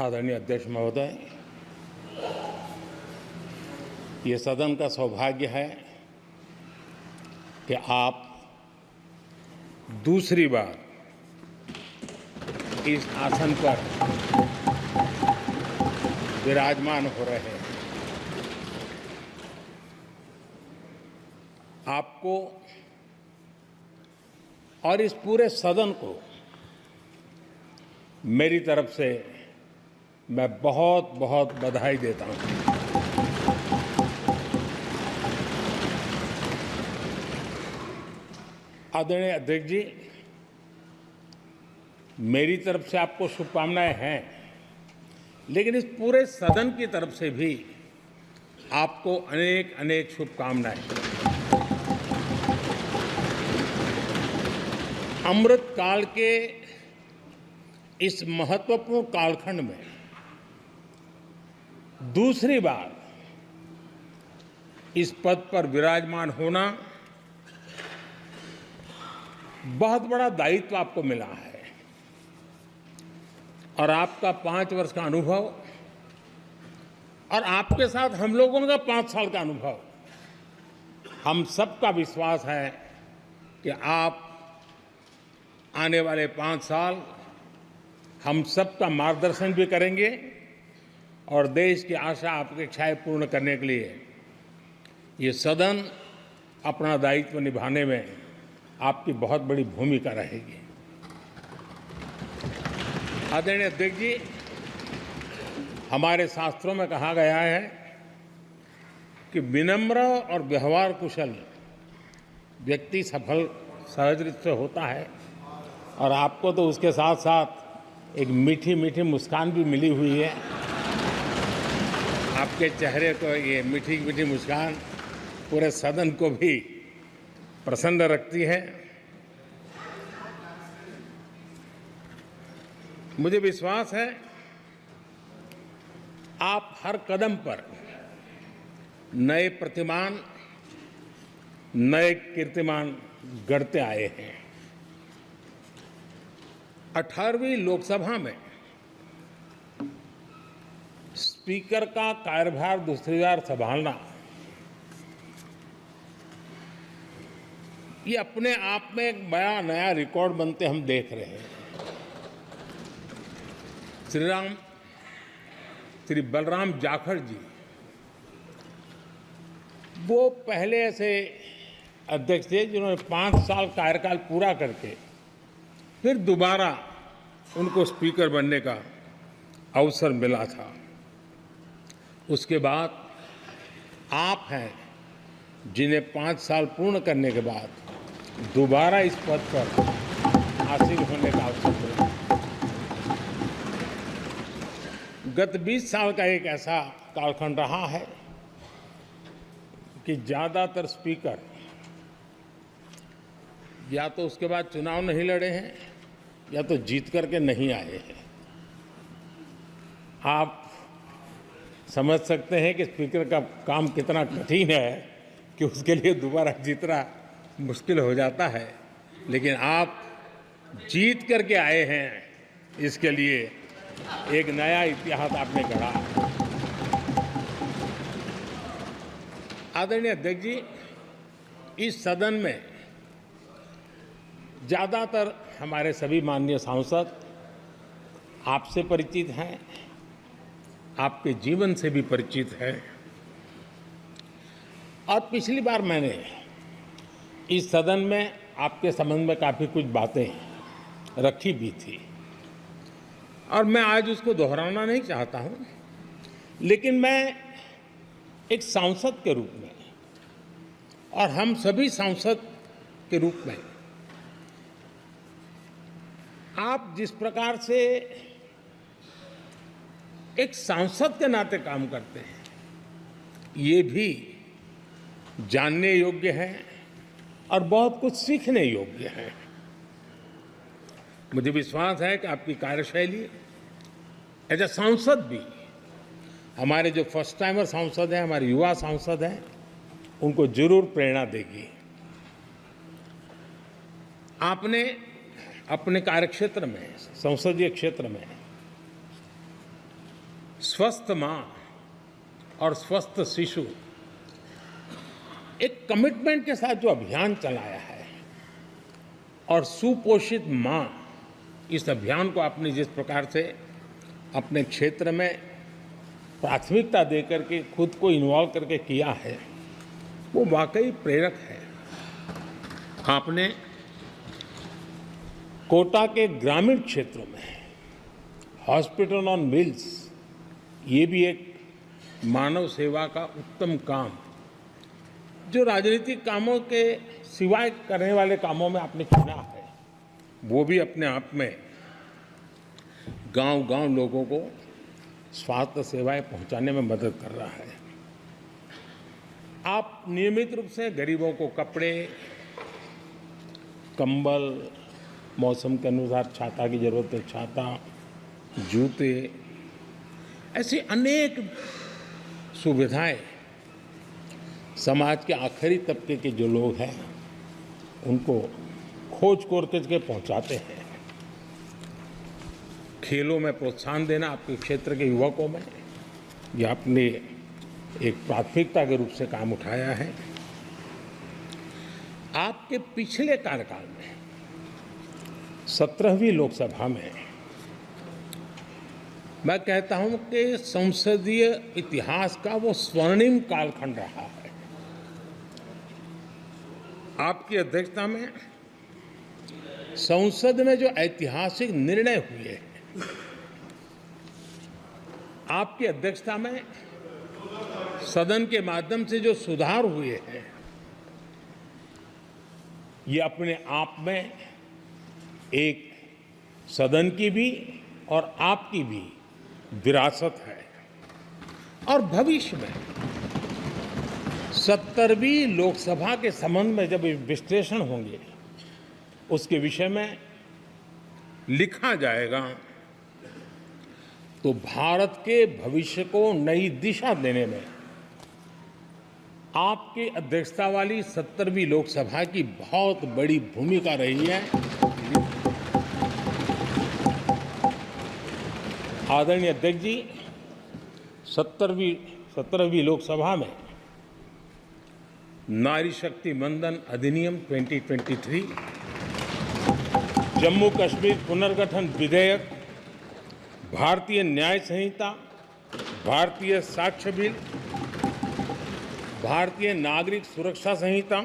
आदरणीय अध्यक्ष महोदय, ये सदन का सौभाग्य है कि आप दूसरी बार इस आसन पर विराजमान हो रहे हैं। आपको और इस पूरे सदन को मेरी तरफ से मैं बहुत बहुत बधाई देता हूं। आदरणीय अध्यक्ष जी, मेरी तरफ से आपको शुभकामनाएं हैं, लेकिन इस पूरे सदन की तरफ से भी आपको अनेक अनेक शुभकामनाएं। अमृत काल के इस महत्वपूर्ण कालखंड में दूसरी बार इस पद पर विराजमान होना बहुत बड़ा दायित्व आपको मिला है और आपका 5 वर्ष का अनुभव और आपके साथ हम लोगों का 5 साल का अनुभव, हम सबका विश्वास है कि आप आने वाले 5 साल हम सबका मार्गदर्शन भी करेंगे और देश की आशा अपेक्षाएं पूर्ण करने के लिए ये सदन अपना दायित्व निभाने में आपकी बहुत बड़ी भूमिका रहेगी। आदरणीय अध्यक्ष जी, हमारे शास्त्रों में कहा गया है कि विनम्र और व्यवहार कुशल व्यक्ति सफल सहज रूप से होता है, और आपको तो उसके साथ साथ एक मीठी मीठी मुस्कान भी मिली हुई है। आपके चेहरे को ये मीठी मीठी मुस्कान पूरे सदन को भी प्रसन्न रखती है। मुझे विश्वास है आप हर कदम पर नए प्रतिमान, नए कीर्तिमान गढ़ते आए हैं। 18वीं लोकसभा में स्पीकर का कार्यभार दूसरी बार संभालना ये अपने आप में एक बड़ा नया रिकॉर्ड बनते हम देख रहे हैं। श्री बलराम जाखड़ जी वो पहले ऐसे अध्यक्ष थे जिन्होंने 5 साल कार्यकाल पूरा करके फिर दोबारा उनको स्पीकर बनने का अवसर मिला था। उसके बाद आप हैं जिन्हें 5 साल पूर्ण करने के बाद दोबारा इस पद पर आसीन होने का अवसर मिला। गत 20 साल का एक ऐसा कालखंड रहा है कि ज़्यादातर स्पीकर या तो उसके बाद चुनाव नहीं लड़े हैं या तो जीत करके नहीं आए हैं। आप समझ सकते हैं कि स्पीकर का काम कितना कठिन है कि उसके लिए दोबारा जीतना मुश्किल हो जाता है, लेकिन आप जीत करके आए हैं, इसके लिए एक नया इतिहास आपने गढ़ा। आदरणीय अध्यक्ष जी, इस सदन में ज़्यादातर हमारे सभी माननीय सांसद आपसे परिचित हैं, आपके जीवन से भी परिचित है, और पिछली बार मैंने इस सदन में आपके संबंध में काफ़ी कुछ बातें रखी भी थी और मैं आज उसको दोहराना नहीं चाहता हूं, लेकिन मैं एक सांसद के रूप में और हम सभी सांसद के रूप में आप जिस प्रकार से एक सांसद के नाते काम करते हैं, ये भी जानने योग्य है और बहुत कुछ सीखने योग्य है। मुझे विश्वास है कि आपकी कार्यशैली एज ए सांसद भी हमारे जो फर्स्ट टाइमर सांसद हैं, हमारे युवा सांसद हैं, उनको जरूर प्रेरणा देगी। आपने अपने कार्यक्षेत्र में, संसदीय क्षेत्र में स्वस्थ माँ और स्वस्थ शिशु एक कमिटमेंट के साथ जो अभियान चलाया है और सुपोषित माँ, इस अभियान को आपने जिस प्रकार से अपने क्षेत्र में प्राथमिकता देकर के खुद को इन्वॉल्व करके किया है, वो वाकई प्रेरक है। आपने कोटा के ग्रामीण क्षेत्रों में हॉस्पिटल ऑन व्हील्स, ये भी एक मानव सेवा का उत्तम काम, जो राजनीतिक कामों के सिवाय करने वाले कामों में आपने चुना है, वो भी अपने आप में गांव-गांव लोगों को स्वास्थ्य सेवाएं पहुंचाने में मदद कर रहा है। आप नियमित रूप से गरीबों को कपड़े, कंबल, मौसम के अनुसार छाता की जरूरत है छाता, जूते, ऐसी अनेक सुविधाएं समाज के आखिरी तबके के जो लोग हैं उनको खोज करके पहुंचाते हैं। खेलों में प्रोत्साहन देना आपके क्षेत्र के युवकों में, ये आपने एक प्राथमिकता के रूप से काम उठाया है। आपके पिछले कार्यकाल में 17वीं लोकसभा में मैं कहता हूं कि संसदीय इतिहास का वो स्वर्णिम कालखंड रहा है। आपकी अध्यक्षता में संसद में जो ऐतिहासिक निर्णय हुए, आपकी अध्यक्षता में सदन के माध्यम से जो सुधार हुए हैं, ये अपने आप में एक सदन की भी और आपकी भी विरासत है। और भविष्य में 70वीं लोकसभा के संबंध में जब विश्लेषण होंगे, उसके विषय में लिखा जाएगा, तो भारत के भविष्य को नई दिशा देने में आपकी अध्यक्षता वाली 70वीं लोकसभा की बहुत बड़ी भूमिका रही है। आदरणीय अध्यक्ष जी, 17वीं लोकसभा में नारी शक्ति वंदन अधिनियम 2023, जम्मू कश्मीर पुनर्गठन विधेयक, भारतीय न्याय संहिता, भारतीय साक्ष्य बिल, भारतीय नागरिक सुरक्षा संहिता,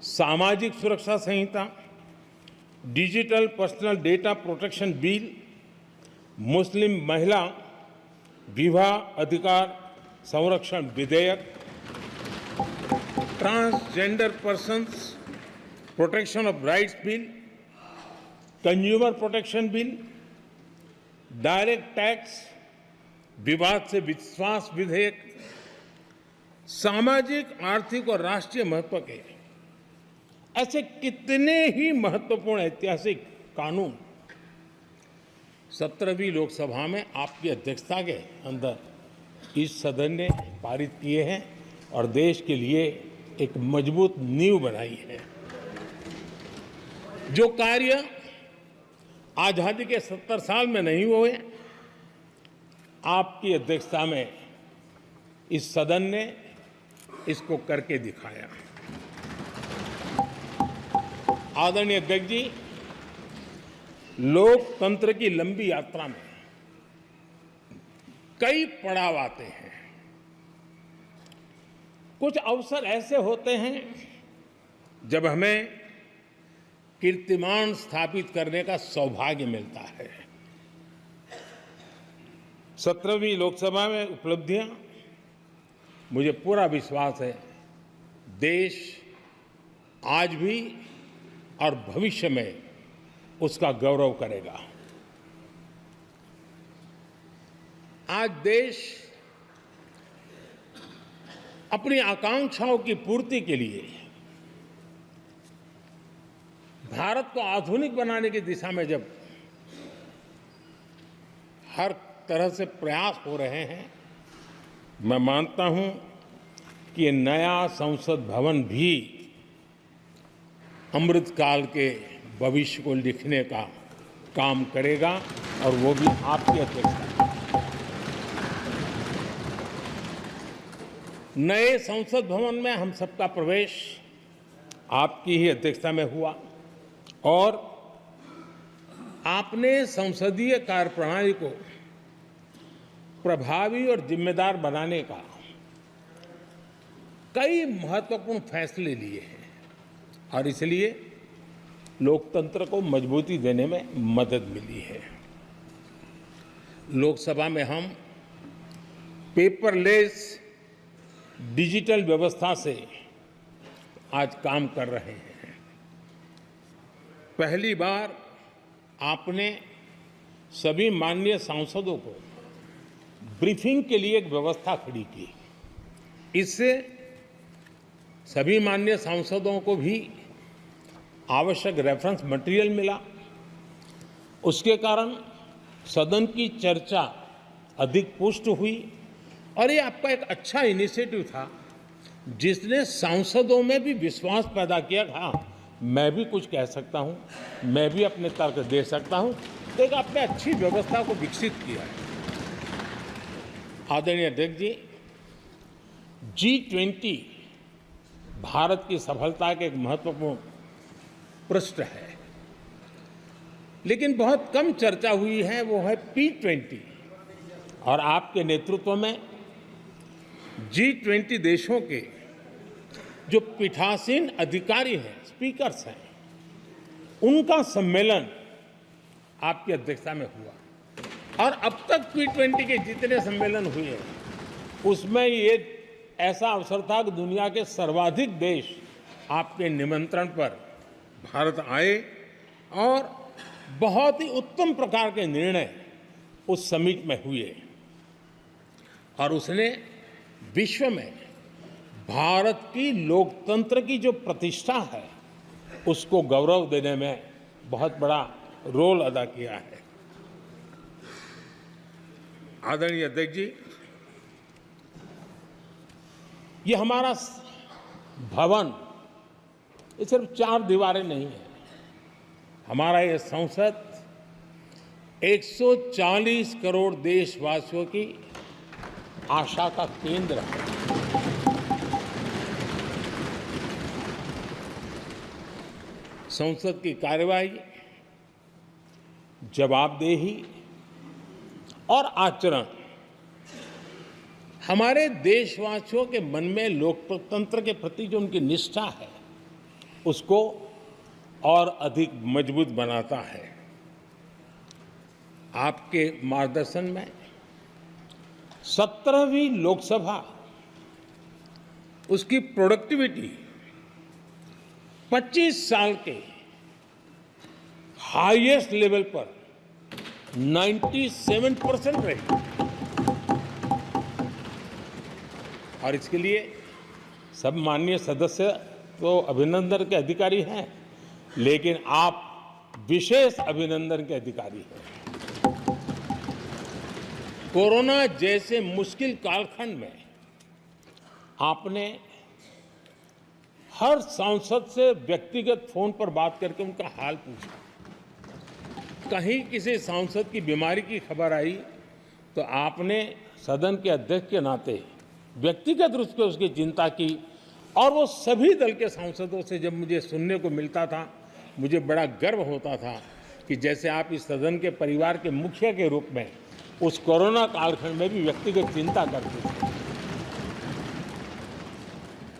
सामाजिक सुरक्षा संहिता, digital personal data protection bill, मुस्लिम महिला विवाह अधिकार संरक्षण विधेयक, transgender persons protection of rights bill, consumer protection bill, direct tax, विवाद से विश्वास विधेयक, सामाजिक, आर्थिक और राष्ट्रीय महत्व के ऐसे कितने ही महत्वपूर्ण ऐतिहासिक कानून 17वीं लोकसभा में आपकी अध्यक्षता के अंदर इस सदन ने पारित किए हैं और देश के लिए एक मजबूत नींव बनाई है। जो कार्य आजादी के 70 साल में नहीं हुए, आपकी अध्यक्षता में इस सदन ने इसको करके दिखाया। आदरणीय अध्यक्ष जी, लोकतंत्र की लंबी यात्रा में कई पड़ाव आते हैं। कुछ अवसर ऐसे होते हैं जब हमें कीर्तिमान स्थापित करने का सौभाग्य मिलता है। 17वीं लोकसभा में उपलब्धियां, मुझे पूरा विश्वास है देश आज भी और भविष्य में उसका गौरव करेगा। आज देश अपनी आकांक्षाओं की पूर्ति के लिए भारत को आधुनिक बनाने की दिशा में जब हर तरह से प्रयास हो रहे हैं, मैं मानता हूं कि ये नया संसद भवन भी अमृतकाल के भविष्य को लिखने का काम करेगा और वो भी आपकी अध्यक्षता में। नए संसद भवन में हम सबका प्रवेश आपकी ही अध्यक्षता में हुआ और आपने संसदीय कार्यप्रणाली को प्रभावी और जिम्मेदार बनाने का कई महत्वपूर्ण फैसले लिए हैं और इसलिए लोकतंत्र को मजबूती देने में मदद मिली है। लोकसभा में हम पेपरलेस डिजिटल व्यवस्था से आज काम कर रहे हैं। पहली बार आपने सभी माननीय सांसदों को ब्रीफिंग के लिए एक व्यवस्था खड़ी की। इससे सभी माननीय सांसदों को भी आवश्यक रेफरेंस मटेरियल मिला। उसके कारण सदन की चर्चा अधिक पुष्ट हुई और ये आपका एक अच्छा इनिशिएटिव था जिसने सांसदों में भी विश्वास पैदा किया। हाँ, मैं भी कुछ कह सकता हूँ, मैं भी अपने तर्क दे सकता हूँ। तो एक आपने अच्छी व्यवस्था को विकसित किया है। आदरणीय अध्यक्ष जी, G20 भारत की सफलता के एक महत्वपूर्ण पृष्ठ है, लेकिन बहुत कम चर्चा हुई है, वो है P20 और आपके नेतृत्व में G20 देशों के जो पीठासीन अधिकारी हैं, स्पीकर्स हैं, उनका सम्मेलन आपकी अध्यक्षता में हुआ और अब तक P20 के जितने सम्मेलन हुए हैं उसमें ये ऐसा अवसर था कि दुनिया के सर्वाधिक देश आपके निमंत्रण पर भारत आए और बहुत ही उत्तम प्रकार के निर्णय उस समिट में हुए और उसने विश्व में भारत की लोकतंत्र की जो प्रतिष्ठा है उसको गौरव देने में बहुत बड़ा रोल अदा किया है। आदरणीय अध्यक्ष जी, ये हमारा भवन ये सिर्फ 4 दीवारें नहीं है। हमारा ये संसद 140 करोड़ देशवासियों की आशा का केंद्र है। संसद की कार्यवाही, जवाबदेही और आचरण हमारे देशवासियों के मन में लोकतंत्र के प्रति जो उनकी निष्ठा है उसको और अधिक मजबूत बनाता है। आपके मार्गदर्शन में 17वीं लोकसभा उसकी प्रोडक्टिविटी 25 साल के हाईएस्ट लेवल पर 97% रही और इसके लिए सब माननीय सदस्य तो अभिनंदन के अधिकारी हैं, लेकिन आप विशेष अभिनंदन के अधिकारी हैं। कोरोना जैसे मुश्किल कालखंड में आपने हर सांसद से व्यक्तिगत फोन पर बात करके उनका हाल पूछा। कहीं किसी सांसद की बीमारी की खबर आई तो आपने सदन के अध्यक्ष के नाते व्यक्तिगत रूप से उसकी चिंता की और वो सभी दल के सांसदों से जब मुझे सुनने को मिलता था, मुझे बड़ा गर्व होता था कि जैसे आप इस सदन के परिवार के मुखिया के रूप में उस कोरोना कालखंड में भी व्यक्तिगत चिंता करते थे।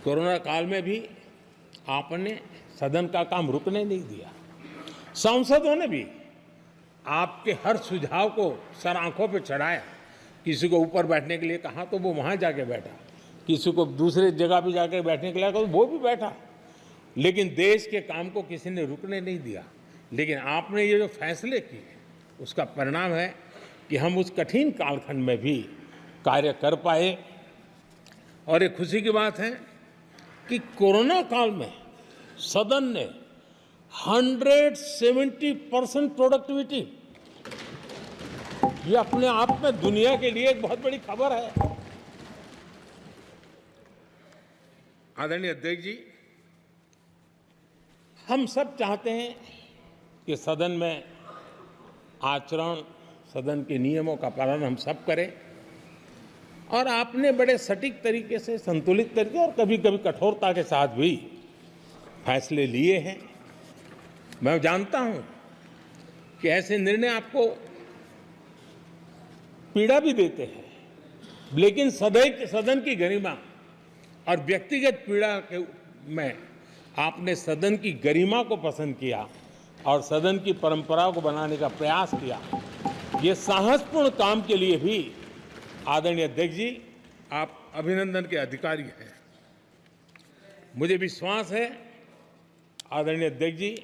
कोरोना काल में भी आपने सदन का काम रुकने नहीं दिया। सांसदों ने भी आपके हर सुझाव को सर आंखों पे चढ़ाया। किसी को ऊपर बैठने के लिए कहा तो वो वहाँ जाके बैठा, किसी को दूसरे जगह पे जाकर बैठने के लिए कहा तो वो भी बैठा, लेकिन देश के काम को किसी ने रुकने नहीं दिया। लेकिन आपने ये जो फैसले किए उसका परिणाम है कि हम उस कठिन कालखंड में भी कार्य कर पाए। और ये खुशी की बात है कि कोरोना काल में सदन ने 170% प्रोडक्टिविटी, ये अपने आप में दुनिया के लिए एक बहुत बड़ी खबर है। आदरणीय अध्यक्ष जी, हम सब चाहते हैं कि सदन में आचरण, सदन के नियमों का पालन हम सब करें। और आपने बड़े सटीक तरीके से, संतुलित तरीके और कभी कभी कठोरता के साथ भी फैसले लिए हैं। मैं जानता हूं कि ऐसे निर्णय आपको पीड़ा भी देते हैं, लेकिन सदन की गरिमा और व्यक्तिगत पीड़ा के में आपने सदन की गरिमा को पसंद किया और सदन की परंपरा को बनाने का प्रयास किया। ये साहसपूर्ण काम के लिए भी आदरणीय अध्यक्ष जी, आप अभिनंदन के अधिकारी हैं। मुझे विश्वास है आदरणीय अध्यक्ष जी,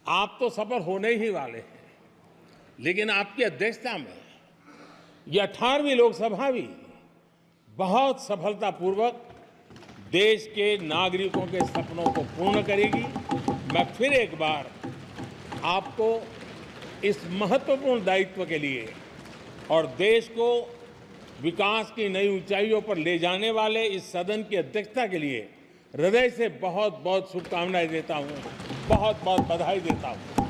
आप तो सफल होने ही वाले हैं, लेकिन आपकी अध्यक्षता में यह 18वीं लोकसभा भी बहुत सफलतापूर्वक देश के नागरिकों के सपनों को पूर्ण करेगी। मैं फिर एक बार आपको इस महत्वपूर्ण दायित्व के लिए और देश को विकास की नई ऊंचाइयों पर ले जाने वाले इस सदन की अध्यक्षता के लिए हृदय से बहुत बहुत शुभकामनाएं देता हूं, बहुत बहुत बधाई देता हूं।